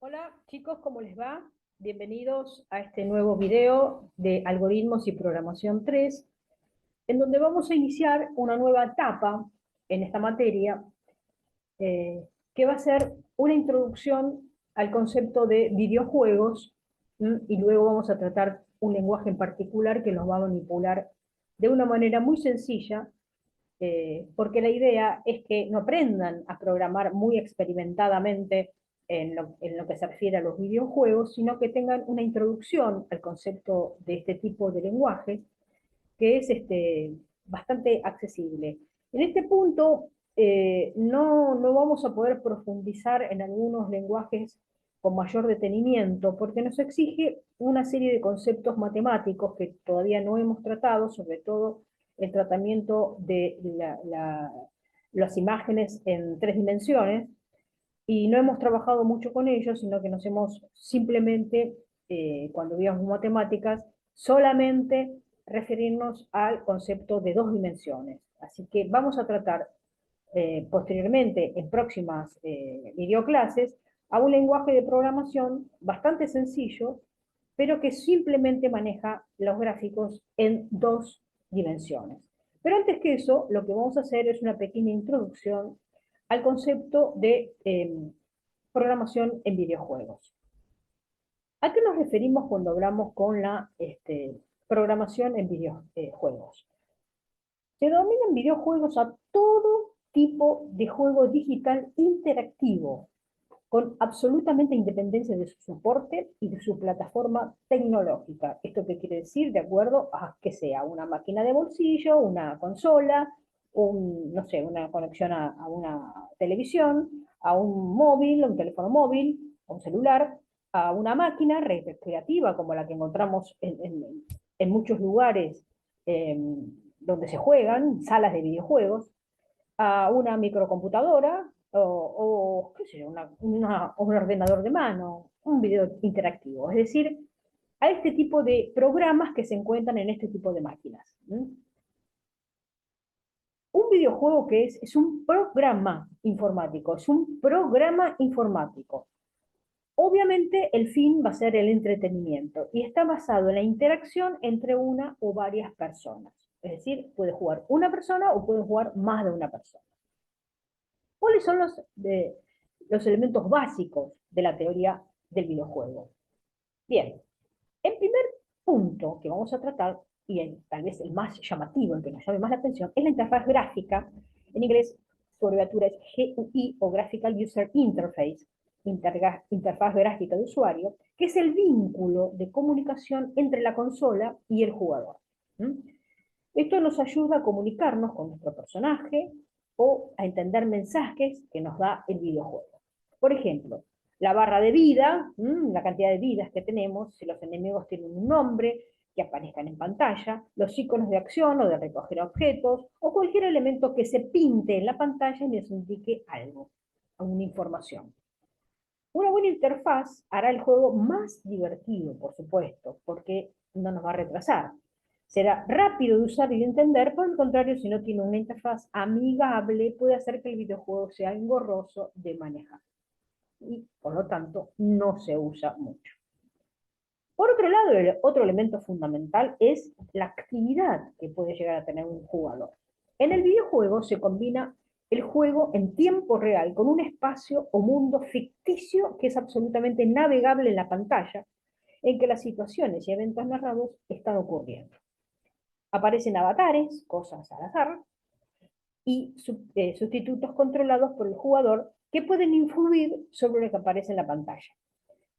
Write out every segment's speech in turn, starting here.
Hola chicos, ¿cómo les va? Bienvenidos a este nuevo video de Algoritmos y Programación 3, en donde vamos a iniciar una nueva etapa en esta materia, que va a ser una introducción al concepto de videojuegos, y luego vamos a tratar un lenguaje en particular que los va a manipular de una manera muy sencilla, porque la idea es que no aprendan a programar muy experimentadamente en lo que se refiere a los videojuegos, sino que tengan una introducción al concepto de este tipo de lenguaje, que es bastante accesible. En este punto, no vamos a poder profundizar en algunos lenguajes con mayor detenimiento, porque nos exige una serie de conceptos matemáticos que todavía no hemos tratado, sobre todo el tratamiento de las imágenes en tres dimensiones, y no hemos trabajado mucho con ellos, sino que nos hemos simplemente, cuando veíamos matemáticas, solamente referirnos al concepto de dos dimensiones. Así que vamos a tratar posteriormente, en próximas videoclases, a un lenguaje de programación bastante sencillo, pero que simplemente maneja los gráficos en dos dimensiones. Pero antes que eso, lo que vamos a hacer es una pequeña introducción al concepto de programación en videojuegos. ¿A qué nos referimos cuando hablamos con la programación en videojuegos? Se denominan videojuegos a todo tipo de juego digital interactivo, con absolutamente independencia de su soporte y de su plataforma tecnológica. ¿Esto qué quiere decir? De acuerdo a que sea una máquina de bolsillo, una consola, no sé, una conexión a una televisión, a un móvil, a un teléfono móvil, a un celular, a una máquina recreativa como la que encontramos en muchos lugares donde se juegan, salas de videojuegos, a una microcomputadora qué sé yo, un ordenador de mano, un video interactivo. Es decir, a este tipo de programas que se encuentran en este tipo de máquinas. Un videojuego que es un programa informático, es un programa informático. Obviamente el fin va a ser el entretenimiento y está basado en la interacción entre una o varias personas. Es decir, puede jugar una persona o puede jugar más de una persona. ¿Cuáles son los elementos básicos de la teoría del videojuego? Bien, el primer punto que vamos a tratar, y tal vez el más llamativo, el que nos llame más la atención, es la interfaz gráfica. En inglés su abreviatura es GUI o Graphical User Interface, interfaz gráfica de usuario, que es el vínculo de comunicación entre la consola y el jugador. ¿Mm? Esto nos ayuda a comunicarnos con nuestro personaje o a entender mensajes que nos da el videojuego. Por ejemplo, la barra de vida, la cantidad de vidas que tenemos, si los enemigos tienen un nombre, que aparezcan en pantalla, los iconos de acción o de recoger objetos, o cualquier elemento que se pinte en la pantalla y nos indique algo, alguna información. Una buena interfaz hará el juego más divertido, por supuesto, porque no nos va a retrasar. Será rápido de usar y de entender, por el contrario, si no tiene una interfaz amigable, puede hacer que el videojuego sea engorroso de manejar. Y, por lo tanto, no se usa mucho. Por otro lado, el otro elemento fundamental es la actividad que puede llegar a tener un jugador. En el videojuego se combina el juego en tiempo real con un espacio o mundo ficticio que es absolutamente navegable en la pantalla, en que las situaciones y eventos narrados están ocurriendo. Aparecen avatares, cosas al azar, y sustitutos controlados por el jugador que pueden influir sobre lo que aparece en la pantalla.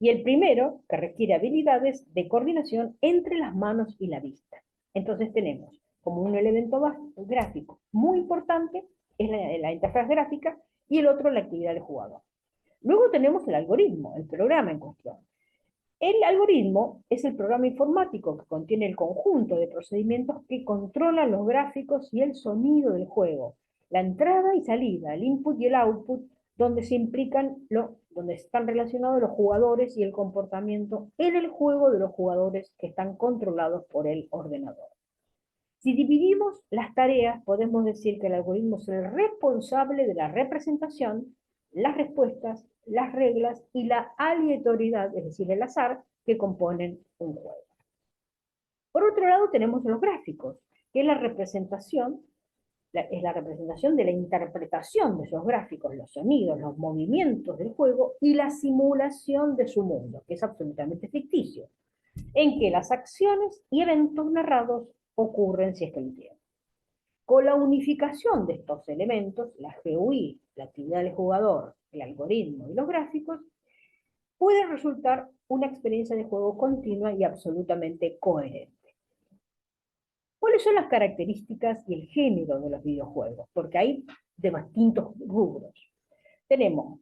Y el primero, que requiere habilidades de coordinación entre las manos y la vista. Entonces tenemos como un elemento gráfico muy importante, es la interfaz gráfica, y el otro la actividad del jugador. Luego tenemos el algoritmo, el programa en cuestión. El algoritmo es el programa informático que contiene el conjunto de procedimientos que controlan los gráficos y el sonido del juego, la entrada y salida, el input y el output, donde están relacionados los jugadores y el comportamiento en el juego de los jugadores que están controlados por el ordenador. Si dividimos las tareas, podemos decir que el algoritmo es el responsable de la representación, las respuestas, las reglas y la aleatoriedad, es decir, el azar, que componen un juego. Por otro lado tenemos los gráficos, que es la representación de la interpretación de esos gráficos, los sonidos, los movimientos del juego y la simulación de su mundo, que es absolutamente ficticio, en que las acciones y eventos narrados ocurren si es que lo tienen. Con la unificación de estos elementos, la GUI, la actividad del jugador, el algoritmo y los gráficos, puede resultar una experiencia de juego continua y absolutamente coherente. ¿Cuáles son las características y el género de los videojuegos? Porque hay de distintos rubros. Tenemos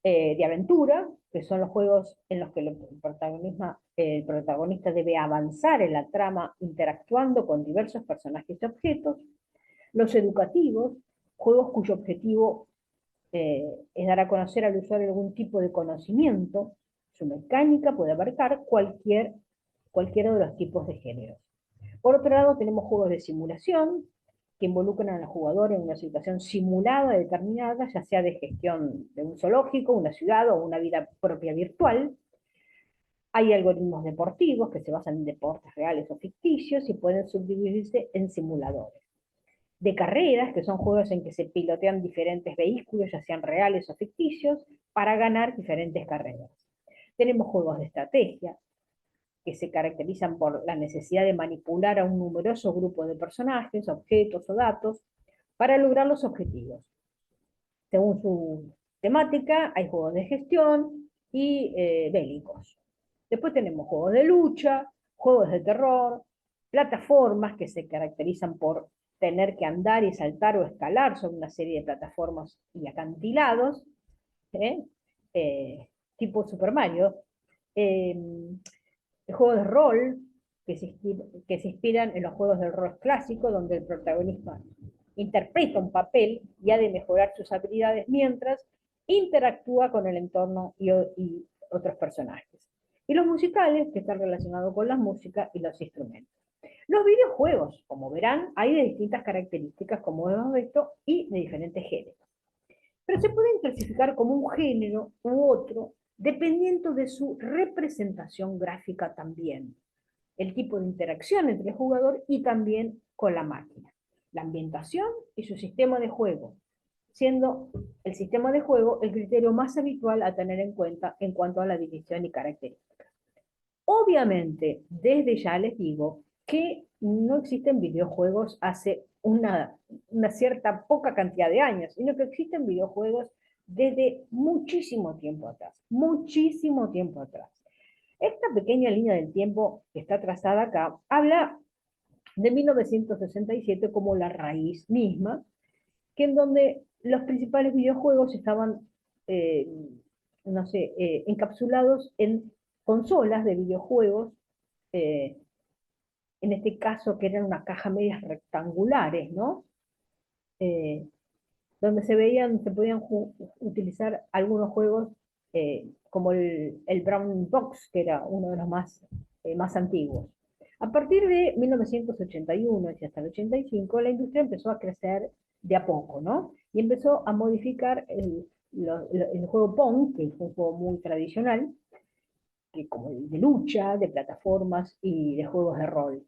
de aventura, que son los juegos en los que el protagonista debe avanzar en la trama interactuando con diversos personajes y objetos. Los educativos, juegos cuyo objetivo es dar a conocer al usuario algún tipo de conocimiento. Su mecánica puede abarcar cualquiera de los tipos de géneros. Por otro lado, tenemos juegos de simulación, que involucran al jugador en una situación simulada determinada, ya sea de gestión de un zoológico, una ciudad o una vida propia virtual. Hay algoritmos deportivos que se basan en deportes reales o ficticios y pueden subdividirse en simuladores. De carreras, que son juegos en que se pilotean diferentes vehículos, ya sean reales o ficticios, para ganar diferentes carreras. Tenemos juegos de estrategia, que se caracterizan por la necesidad de manipular a un numeroso grupo de personajes, objetos o datos para lograr los objetivos. Según su temática, hay juegos de gestión y bélicos. Después tenemos juegos de lucha, juegos de terror, plataformas que se caracterizan por tener que andar y saltar o escalar sobre una serie de plataformas y acantilados, ¿eh? Tipo Super Mario. Juegos de rol que se inspiran en los juegos de rol clásicos, donde el protagonista interpreta un papel y ha de mejorar sus habilidades mientras interactúa con el entorno y otros personajes. Y los musicales, que están relacionados con la música y los instrumentos. Los videojuegos, como verán, hay de distintas características, como hemos visto, y de diferentes géneros. Pero se pueden clasificar como un género u otro dependiendo de su representación gráfica también, el tipo de interacción entre el jugador y también con la máquina, la ambientación y su sistema de juego, siendo el sistema de juego el criterio más habitual a tener en cuenta en cuanto a la división y características. Obviamente, desde ya les digo que no existen videojuegos hace una cierta poca cantidad de años, sino que existen videojuegos desde muchísimo tiempo atrás, muchísimo tiempo atrás. Esta pequeña línea del tiempo que está trazada acá habla de 1967 como la raíz misma, que en donde los principales videojuegos estaban, eh, no sé, encapsulados en consolas de videojuegos, eh, en este caso que eran una caja medias rectangulares, ¿no? Eh, donde se podían utilizar algunos juegos como el Brown Box, que era uno de los más antiguos. A partir de 1981 y hasta el 85, la industria empezó a crecer de a poco, ¿no? Y empezó a modificar el juego Pong, que fue un juego muy tradicional, que como el de lucha, de plataformas y de juegos de rol.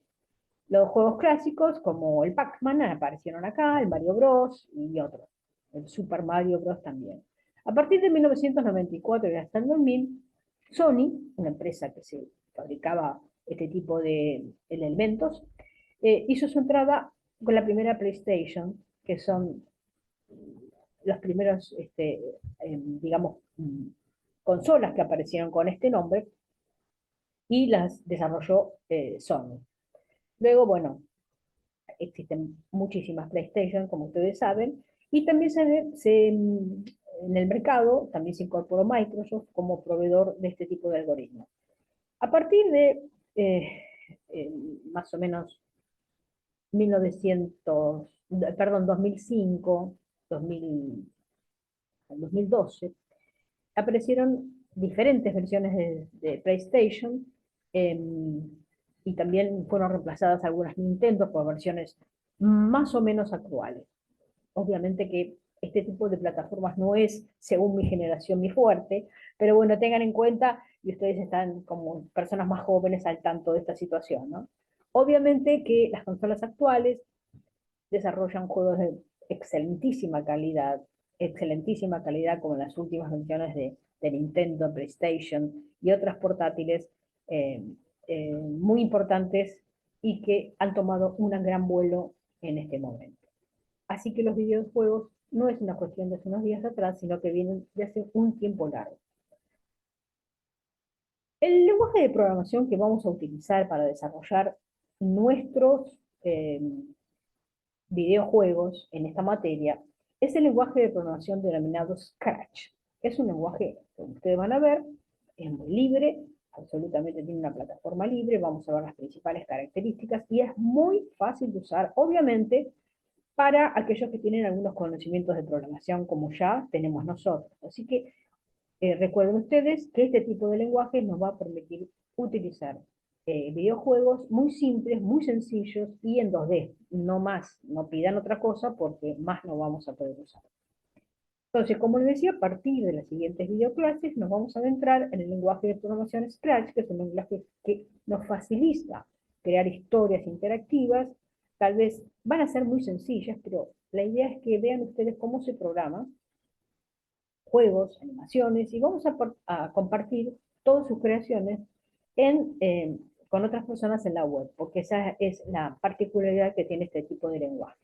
Los juegos clásicos, como el Pac-Man, aparecieron acá, el Mario Bros. Y otros. El Super Mario Bros. También. A partir de 1994 y hasta el 2000, Sony, una empresa que se fabricaba este tipo de elementos, hizo su entrada con la primera PlayStation, que son los primeros, digamos, consolas que aparecieron con este nombre, y las desarrolló Sony. Luego, bueno, existen muchísimas PlayStation, como ustedes saben, y también en el mercado también se incorporó Microsoft como proveedor de este tipo de algoritmos. A partir de eh, más o menos 2005, 2012, aparecieron diferentes versiones de PlayStation, eh, y también fueron reemplazadas algunas Nintendo por versiones más o menos actuales. Obviamente que este tipo de plataformas no es, según mi generación, mi fuerte, pero bueno, tengan en cuenta, y ustedes están como personas más jóvenes al tanto de esta situación, ¿no? Obviamente que las consolas actuales desarrollan juegos de excelentísima calidad como las últimas versiones de Nintendo, PlayStation y otras portátiles eh, muy importantes y que han tomado un gran vuelo en este momento. Así que los videojuegos no es una cuestión de hace unos días atrás, sino que vienen de hace un tiempo largo. El lenguaje de programación que vamos a utilizar para desarrollar nuestros videojuegos en esta materia es el lenguaje de programación denominado Scratch. Es un lenguaje, como ustedes van a ver, es muy libre, absolutamente tiene una plataforma libre, vamos a ver las principales características y es muy fácil de usar, obviamente, para aquellos que tienen algunos conocimientos de programación como ya tenemos nosotros. Así que recuerden ustedes que este tipo de lenguaje nos va a permitir utilizar videojuegos muy simples, muy sencillos y en 2D, no más, no pidan otra cosa porque más no vamos a poder usar. Entonces, como les decía, a partir de las siguientes videoclases nos vamos a adentrar en el lenguaje de programación Scratch, que es un lenguaje que nos facilita crear historias interactivas, tal vez van a ser muy sencillas, pero la idea es que vean ustedes cómo se programa juegos, animaciones, y vamos a compartir todas sus creaciones con otras personas en la web, porque esa es la particularidad que tiene este tipo de lenguaje.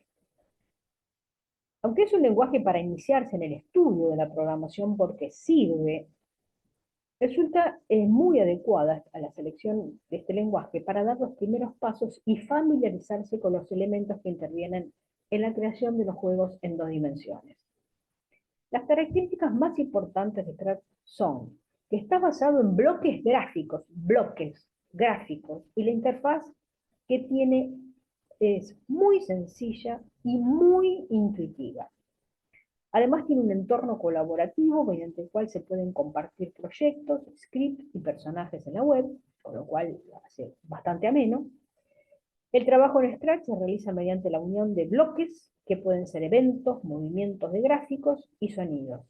Aunque es un lenguaje para iniciarse en el estudio de la programación porque sirve, resulta muy adecuada a la selección de este lenguaje para dar los primeros pasos y familiarizarse con los elementos que intervienen en la creación de los juegos en 2 dimensiones. Las características más importantes de Scratch son que está basado en bloques gráficos, y la interfaz que tiene es muy sencilla y muy intuitiva. Además tiene un entorno colaborativo mediante el cual se pueden compartir proyectos, scripts y personajes en la web, con lo cual lo hace bastante ameno. El trabajo en Scratch se realiza mediante la unión de bloques, que pueden ser eventos, movimientos de gráficos y sonidos.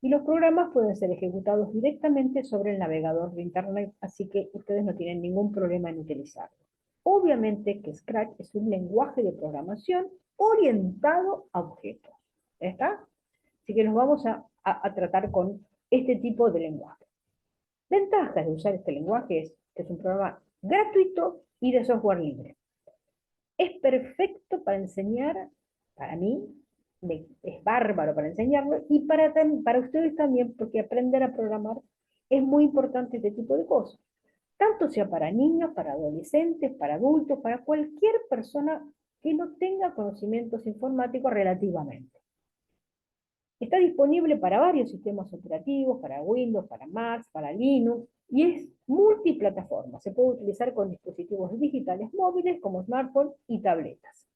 Y los programas pueden ser ejecutados directamente sobre el navegador de Internet, así que ustedes no tienen ningún problema en utilizarlo. Obviamente que Scratch es un lenguaje de programación orientado a objetos. ¿Está? Así que nos vamos a tratar con este tipo de lenguaje. Ventajas de usar este lenguaje es que es un programa gratuito y de software libre. Es perfecto para enseñar, para mí, es bárbaro para enseñarlo, y para ustedes también, porque aprender a programar es muy importante este tipo de cosas. Tanto sea para niños, para adolescentes, para adultos, para cualquier persona que no tenga conocimientos informáticos relativamente. Está disponible para varios sistemas operativos, para Windows, para Mac, para Linux, y es multiplataforma. Se puede utilizar con dispositivos digitales móviles como smartphones y tabletas.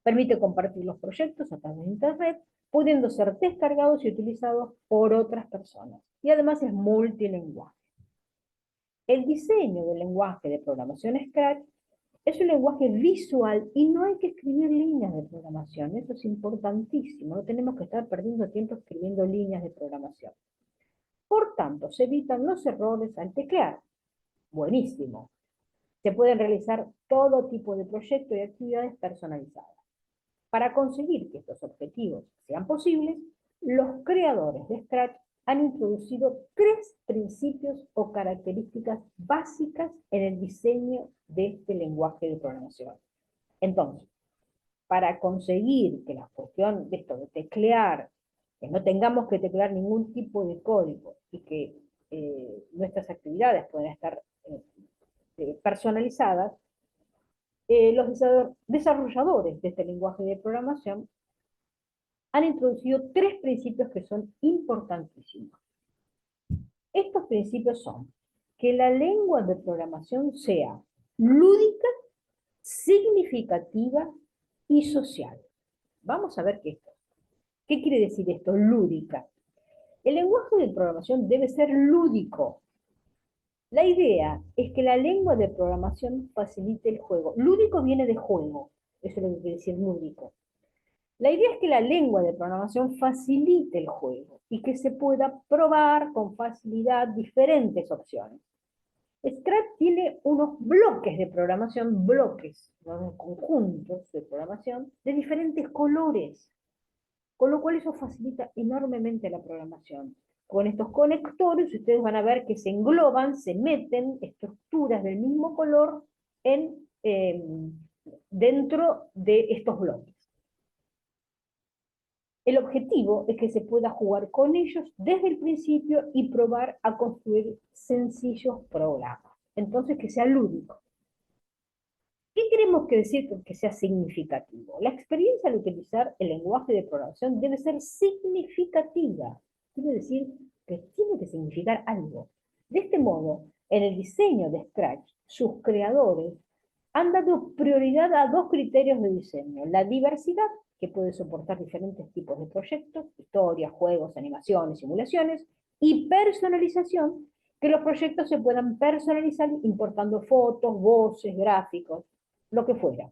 Permite compartir los proyectos a través de Internet, pudiendo ser descargados y utilizados por otras personas. Y además es multilingüe. El diseño del lenguaje de programación Scratch es un lenguaje visual y no hay que escribir líneas de programación. Eso es importantísimo. No tenemos que estar perdiendo tiempo escribiendo líneas de programación. Por tanto, se evitan los errores al teclear. Buenísimo. Se pueden realizar todo tipo de proyectos y actividades personalizadas. Para conseguir que estos objetivos sean posibles, los creadores de Scratch han introducido 3 principios o características básicas en el diseño de este lenguaje de programación. Entonces, para conseguir que la cuestión de esto de teclear, que no tengamos que teclear ningún tipo de código y que nuestras actividades puedan estar personalizadas, los desarrolladores de este lenguaje de programación han introducido 3 principios que son importantísimos. Estos principios son que la lengua de programación sea lúdica, significativa y social. Vamos a ver qué quiere decir esto, lúdica. El lenguaje de programación debe ser lúdico. La idea es que la lengua de programación facilite el juego. Lúdico viene de juego, eso es lo que quiere decir lúdico. La idea es que la lengua de programación facilite el juego y que se pueda probar con facilidad diferentes opciones. Scratch tiene unos bloques de programación, bloques, ¿no? Conjuntos de programación de diferentes colores, con lo cual eso facilita enormemente la programación. Con estos conectores ustedes van a ver que se engloban, se meten estructuras del mismo color dentro de estos bloques. El objetivo es que se pueda jugar con ellos desde el principio y probar a construir sencillos programas. Entonces, que sea lúdico. ¿Qué queremos que decir con que sea significativo? La experiencia al utilizar el lenguaje de programación debe ser significativa. Quiere decir que tiene que significar algo. De este modo, en el diseño de Scratch, sus creadores han dado prioridad a dos criterios de diseño: la diversidad, que puede soportar diferentes tipos de proyectos, historias, juegos, animaciones, simulaciones, y personalización, que los proyectos se puedan personalizar importando fotos, voces, gráficos, lo que fuera.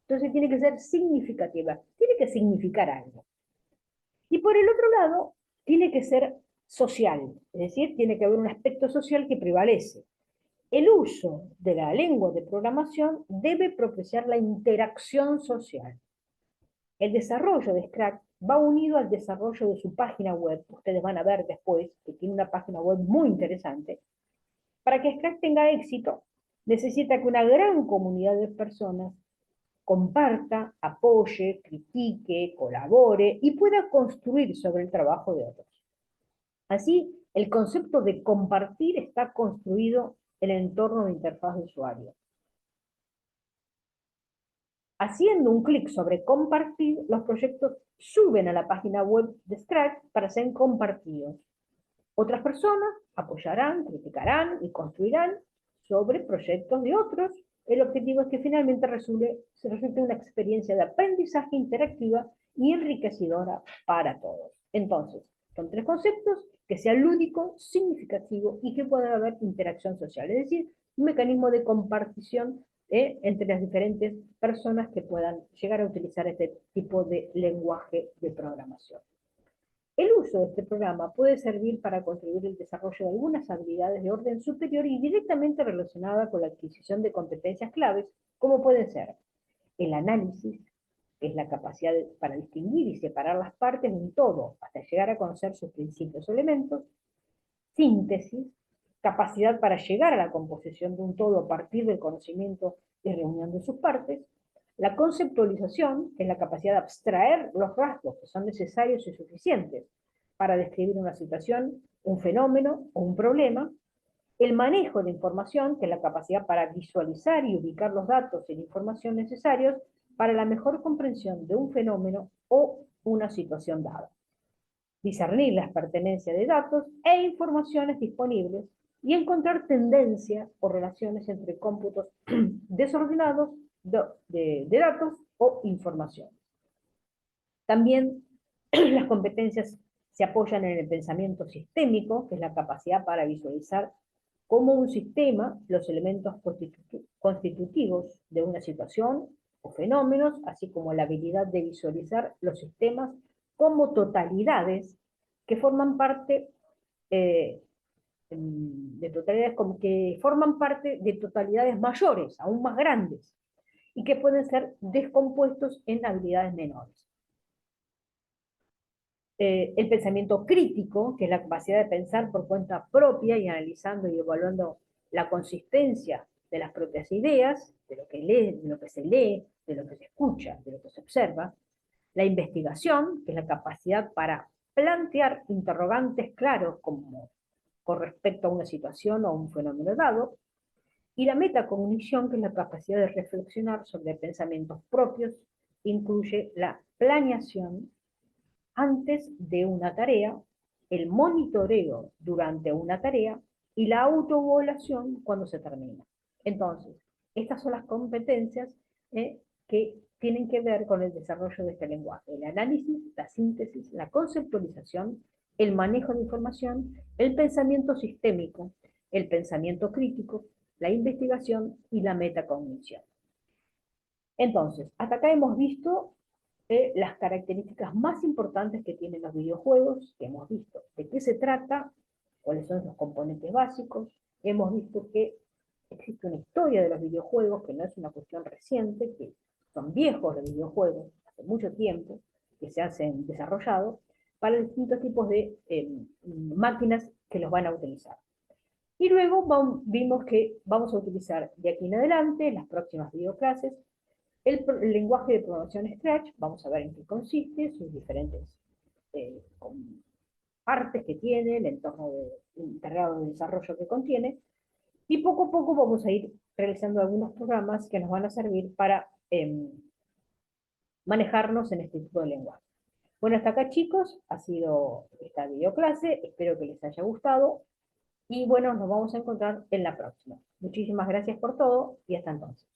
Entonces tiene que ser significativa, tiene que significar algo. Y por el otro lado, tiene que ser social, es decir, tiene que haber un aspecto social que prevalece. El uso de la lengua de programación debe propiciar la interacción social. El desarrollo de Scratch va unido al desarrollo de su página web. Ustedes van a ver después que tiene una página web muy interesante. Para que Scratch tenga éxito, necesita que una gran comunidad de personas comparta, apoye, critique, colabore y pueda construir sobre el trabajo de otros. Así, el concepto de compartir está construido en el entorno de interfaz de usuario. Haciendo un clic sobre compartir, los proyectos suben a la página web de Scratch para ser compartidos. Otras personas apoyarán, criticarán y construirán sobre proyectos de otros. El objetivo es que finalmente se resulte una experiencia de aprendizaje interactiva y enriquecedora para todos. Entonces, son tres conceptos: que sea lúdico, significativo y que pueda haber interacción social, es decir, un mecanismo de compartición entre las diferentes personas que puedan llegar a utilizar este tipo de lenguaje de programación. El uso de este programa puede servir para contribuir al desarrollo de algunas habilidades de orden superior y directamente relacionadas con la adquisición de competencias claves, como pueden ser el análisis, que es la capacidad para distinguir y separar las partes de un todo hasta llegar a conocer sus principios o elementos; síntesis, capacidad para llegar a la composición de un todo a partir del conocimiento y reunión de sus partes; la conceptualización, que es la capacidad de abstraer los rasgos que son necesarios y suficientes para describir una situación, un fenómeno o un problema; el manejo de información, que es la capacidad para visualizar y ubicar los datos y la información necesarios para la mejor comprensión de un fenómeno o una situación dada; discernir las pertenencias de datos e informaciones disponibles y encontrar tendencias o relaciones entre cómputos desordenados de datos o información. También las competencias se apoyan en el pensamiento sistémico, que es la capacidad para visualizar cómo un sistema, los elementos constitutivos de una situación o fenómenos, así como la habilidad de visualizar los sistemas como totalidades que forman parte de totalidades como que forman parte de totalidades mayores, aún más grandes, y que pueden ser descompuestos en habilidades menores. El pensamiento crítico, que es la capacidad de pensar por cuenta propia y analizando y evaluando la consistencia de las propias ideas, de lo que lee, de lo que se lee, de lo que se escucha, de lo que se observa. La investigación, que es la capacidad para plantear interrogantes claros como con respecto a una situación o un fenómeno dado. Y la metacognición, que es la capacidad de reflexionar sobre pensamientos propios, incluye la planeación antes de una tarea, el monitoreo durante una tarea y la autoevaluación cuando se termina. Entonces, estas son las competencias que tienen que ver con el desarrollo de este lenguaje: el análisis, la síntesis, la conceptualización, el manejo de información, el pensamiento sistémico, el pensamiento crítico, la investigación y la metacognición. Entonces, hasta acá hemos visto las características más importantes que tienen los videojuegos, que hemos visto de qué se trata, cuáles son los componentes básicos, hemos visto que existe una historia de los videojuegos, que no es una cuestión reciente, que son viejos los videojuegos, hace mucho tiempo que se han desarrollado, para distintos tipos de máquinas que los van a utilizar. Y luego vimos que vamos a utilizar de aquí en adelante, en las próximas videoclases, el lenguaje de programación Scratch. Vamos a ver en qué consiste, sus diferentes eh, partes que tiene, el entorno integrado de desarrollo que contiene, y poco a poco vamos a ir realizando algunos programas que nos van a servir para manejarnos en este tipo de lenguaje. Bueno, hasta acá chicos, ha sido esta videoclase, espero que les haya gustado, y bueno, nos vamos a encontrar en la próxima. Muchísimas gracias por todo y hasta entonces.